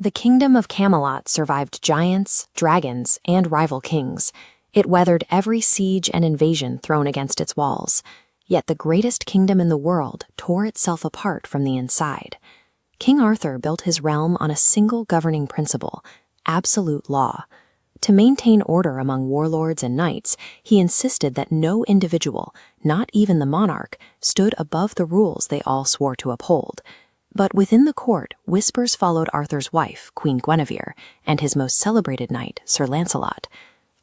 The kingdom of Camelot survived giants, dragons, and rival kings. It weathered every siege and invasion thrown against its walls. Yet the greatest kingdom in the world tore itself apart from the inside. King Arthur built his realm on a single governing principle: absolute law. To maintain order among warlords and knights, he insisted that no individual, not even the monarch, stood above the rules they all swore to uphold. But within the court, whispers followed Arthur's wife, Queen Guinevere, and his most celebrated knight, Sir Lancelot.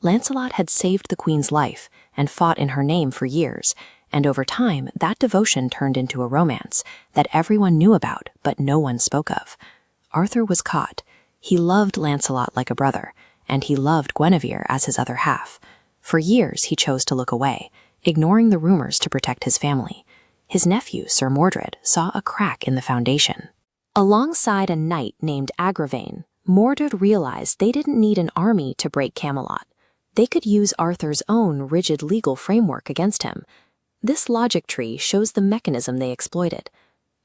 Lancelot had saved the queen's life and fought in her name for years, and over time that devotion turned into a romance that everyone knew about but no one spoke of. Arthur was caught. He loved Lancelot like a brother, and he loved Guinevere as his other half. For years he chose to look away, ignoring the rumors to protect his family. His nephew, Sir Mordred, saw a crack in the foundation. Alongside a knight named Gawain, Mordred realized they didn't need an army to break Camelot. They could use Arthur's own rigid legal framework against him. This logic tree shows the mechanism they exploited.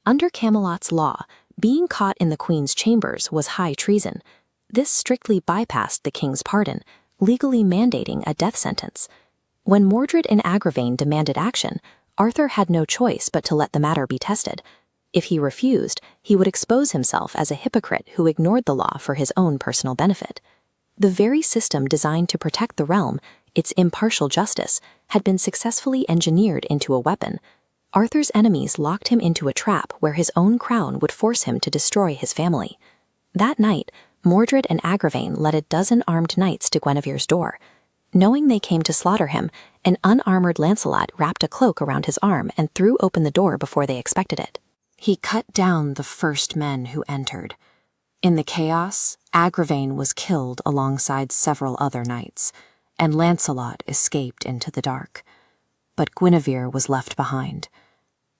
Under Camelot's law, being caught in the queen's chambers was high treason. This strictly bypassed the king's pardon, legally mandating a death sentence. When Mordred and Gawain demanded action, Arthur had no choice but to let the matter be tested. If he refused, he would expose himself as a hypocrite who ignored the law for his own personal benefit. The very system designed to protect the realm, its impartial justice, had been successfully engineered into a weapon. Arthur's enemies locked him into a trap where his own crown would force him to destroy his family. That night, Mordred and Gawain led a dozen armed knights to Guinevere's door. Knowing they came to slaughter him, an unarmored Lancelot wrapped a cloak around his arm and threw open the door before they expected it. He cut down the first men who entered. In the chaos, Gawain was killed alongside several other knights, and Lancelot escaped into the dark. But Guinevere was left behind.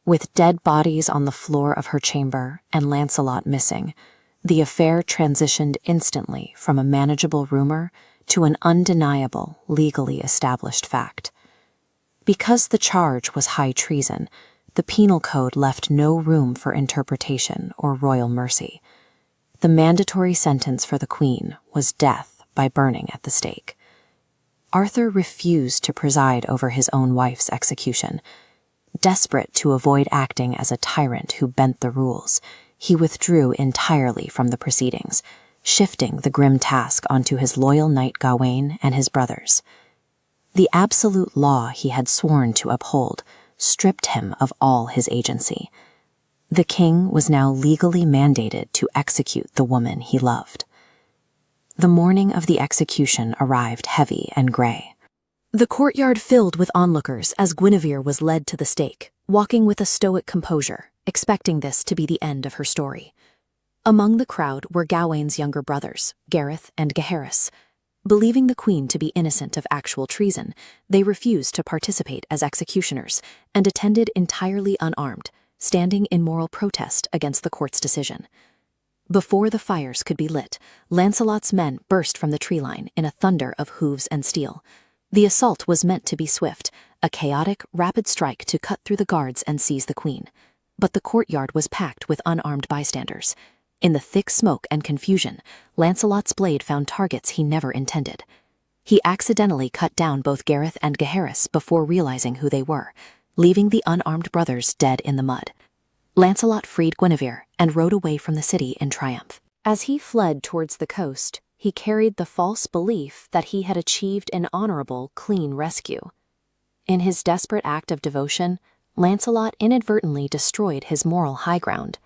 With dead bodies on the floor of her chamber and Lancelot missing, the affair transitioned instantly from a manageable rumor to an undeniable, legally established fact. Because the charge was high treason, the penal code left no room for interpretation or royal mercy. The mandatory sentence for the queen was death by burning at the stake. Arthur refused to preside over his own wife's execution. Desperate to avoid acting as a tyrant who bent the rules, he withdrew entirely from the proceedings, shifting the grim task onto his loyal knight Gawain and his brothers. The absolute law he had sworn to uphold stripped him of all his agency. The king was now legally mandated to execute the woman he loved. The morning of the execution arrived heavy and gray. The courtyard filled with onlookers as Guinevere was led to the stake, walking with a stoic composure, expecting this to be the end of her story. Among the crowd were Gawain's younger brothers, Gareth and Gaheris. Believing the queen to be innocent of actual treason, they refused to participate as executioners and attended entirely unarmed, standing in moral protest against the court's decision. Before the fires could be lit, Lancelot's men burst from the tree line in a thunder of hooves and steel. The assault was meant to be swift, a chaotic, rapid strike to cut through the guards and seize the queen. But the courtyard was packed with unarmed bystanders. In the thick smoke and confusion, Lancelot's blade found targets he never intended. He accidentally cut down both Gareth and Gaheris before realizing who they were, leaving the unarmed brothers dead in the mud. Lancelot freed Guinevere and rode away from the city in triumph. As he fled towards the coast, he carried the false belief that he had achieved an honorable, clean rescue. In his desperate act of devotion, Lancelot inadvertently destroyed his moral high ground.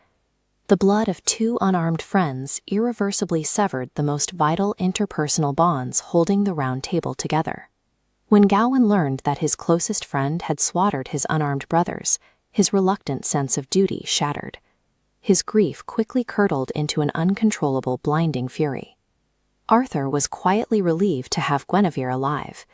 The blood of two unarmed friends irreversibly severed the most vital interpersonal bonds holding the Round Table together. When Gawain learned that his closest friend had slaughtered his unarmed brothers, his reluctant sense of duty shattered. His grief quickly curdled into an uncontrollable, blinding fury. Arthur was quietly relieved to have Guinevere alive.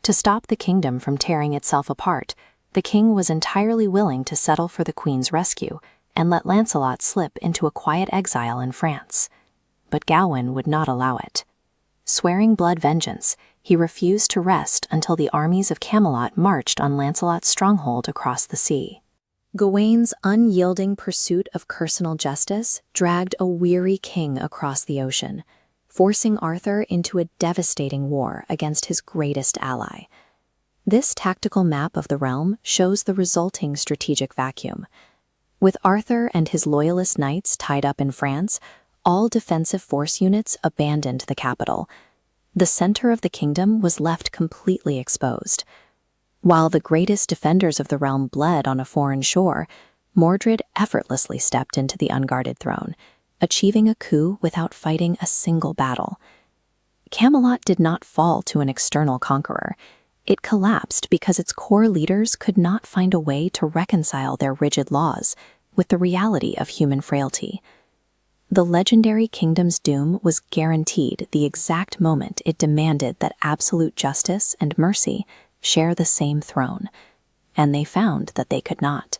To stop the kingdom from tearing itself apart, the king was entirely willing to settle for the queen's rescue and let Lancelot slip into a quiet exile in France. But Gawain would not allow it. Swearing blood vengeance, he refused to rest until the armies of Camelot marched on Lancelot's stronghold across the sea. Gawain's unyielding pursuit of personal justice dragged a weary king across the ocean, forcing Arthur into a devastating war against his greatest ally. This tactical map of the realm shows the resulting strategic vacuum. With Arthur and his loyalist knights tied up in France, all defensive force units abandoned the capital. The center of the kingdom was left completely exposed. While the greatest defenders of the realm bled on a foreign shore, Mordred effortlessly stepped into the unguarded throne, achieving a coup without fighting a single battle. Camelot did not fall to an external conqueror. It collapsed because its core leaders could not find a way to reconcile their rigid laws with the reality of human frailty. The legendary kingdom's doom was guaranteed the exact moment it demanded that absolute justice and mercy share the same throne, and they found that they could not.